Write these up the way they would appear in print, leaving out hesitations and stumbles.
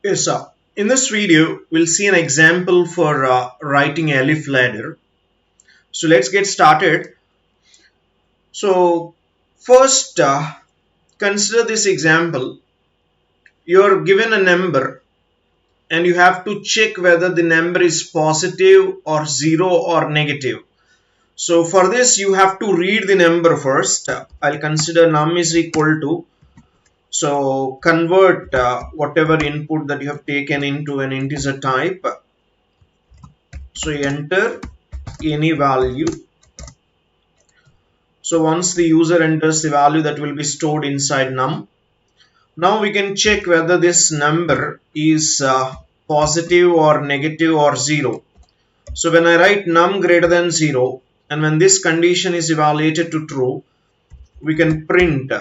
Yes, sir. In this video, we'll see an example for writing Elif ladder. So let's get started. So first, consider this example. You're given a number and you have to check whether the number is positive or zero or negative. So for this, you have to read the number first. I'll consider num is equal to. So convert whatever input that you have taken into an integer type. So enter any value. So once the user enters the value, that will be stored inside num. Now we can check whether this number is positive or negative or zero. So when I write num greater than 0 and when this condition is evaluated to true, we can print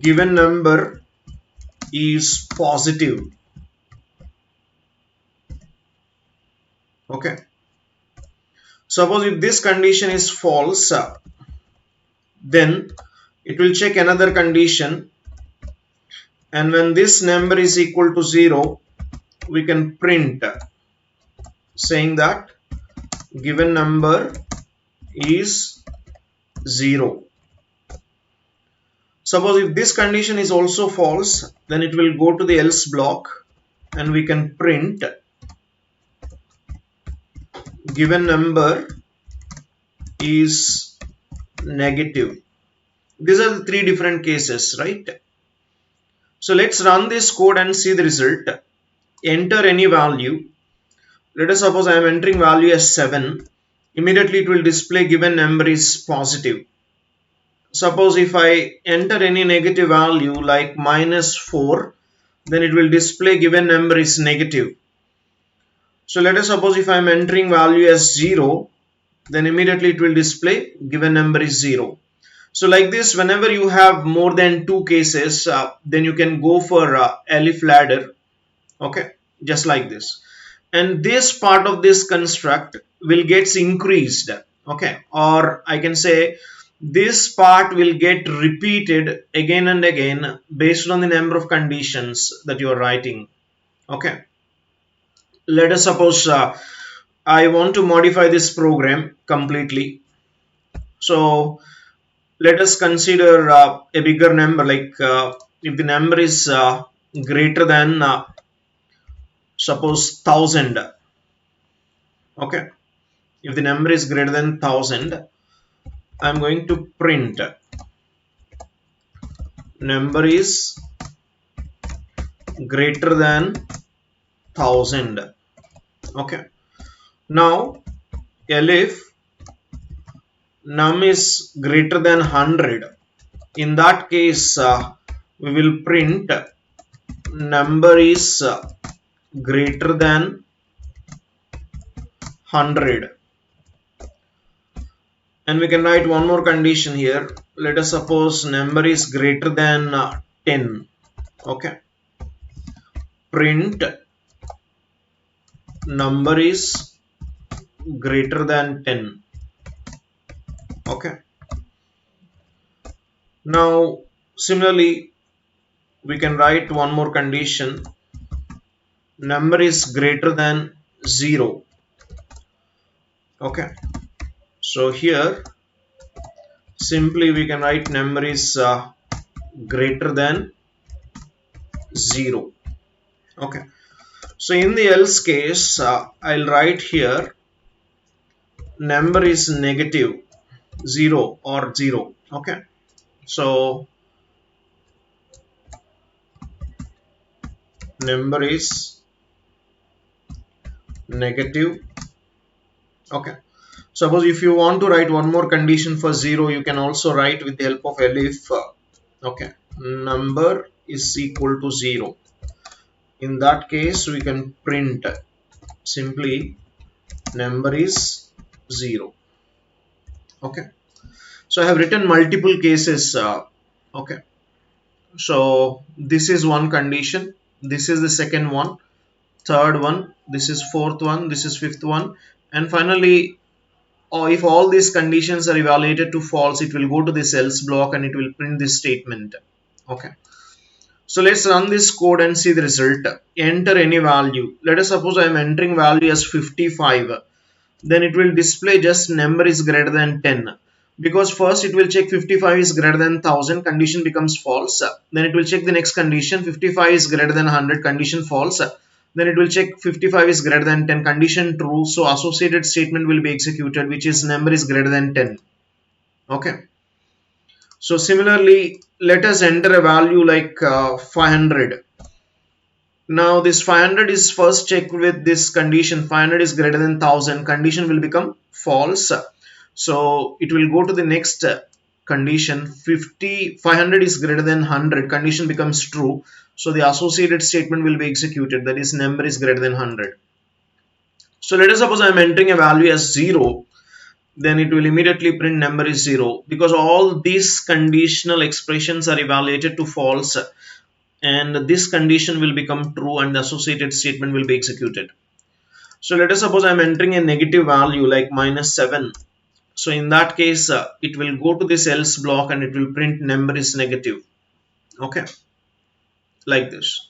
given number is positive. Okay. Suppose if this condition is false, then it will check another condition, and when this number is equal to 0, we can print saying that given number is 0. Suppose if this condition is also false, then it will go to the else block and we can print given number is negative. These are the three different cases, right? So let's run this code and see the result. Enter any value. Let us suppose I am entering value as 7. Immediately it will display given number is positive. Suppose if I enter any negative value like -4, then it will display given number is negative. So let us suppose if I am entering value as 0, then immediately it will display given number is 0. So like this, whenever you have more than two cases, then you can go for Elif ladder. Okay, just like this. And this part of this construct will get increased. Okay, or I can say this part will get repeated again and again based on the number of conditions that you are writing. Okay. Let us suppose I want to modify this program completely. So let us consider a bigger number, like if the number is greater than suppose 1000. Okay, if the number is greater than 1000, I'm going to print number is greater than 1000. Okay, now Elif num is greater than 100. In that case, we will print number is greater than 100. And we can write one more condition here. Let us suppose number is greater than 10. Okay, print number is greater than 10. Okay, now similarly we can write one more condition, number is greater than 0. Okay, so here simply we can write number is greater than 0. Okay, so in the else case, I'll write here number is negative 0 or 0. Okay, so number is negative. Okay, suppose if you want to write one more condition for 0, you can also write with the help of Elif. Okay, number is equal to 0. In that case, we can print simply number is 0. Okay, so I have written multiple cases. Okay, so this is one condition, this is the second one, third one, this is fourth one, this is fifth one, and finally if all these conditions are evaluated to false, it will go to this else block and it will print this statement. Okay, So let's run this code and see the result. Enter any value. Let us suppose I am entering value as 55. Then it will display just number is greater than 10, because first it will check 55 is greater than 1000, condition becomes false. Then it will check the next condition, 55 is greater than 100, condition false. Then it will check 55 is greater than 10, condition true. So associated statement will be executed, which is number is greater than 10. Okay. So similarly, let us enter a value like 500. Now this 500 is first checked with this condition, 500 is greater than 1000, condition will become false. So it will go to the next condition, 500 is greater than 100, condition becomes true. So the associated statement will be executed, that is number is greater than 100. So let us suppose I am entering a value as 0, then it will immediately print number is 0, because all these conditional expressions are evaluated to false, and this condition will become true and the associated statement will be executed. So let us suppose I am entering a negative value like -7. So in that case, it will go to this else block and it will print number is negative. Okay, like this.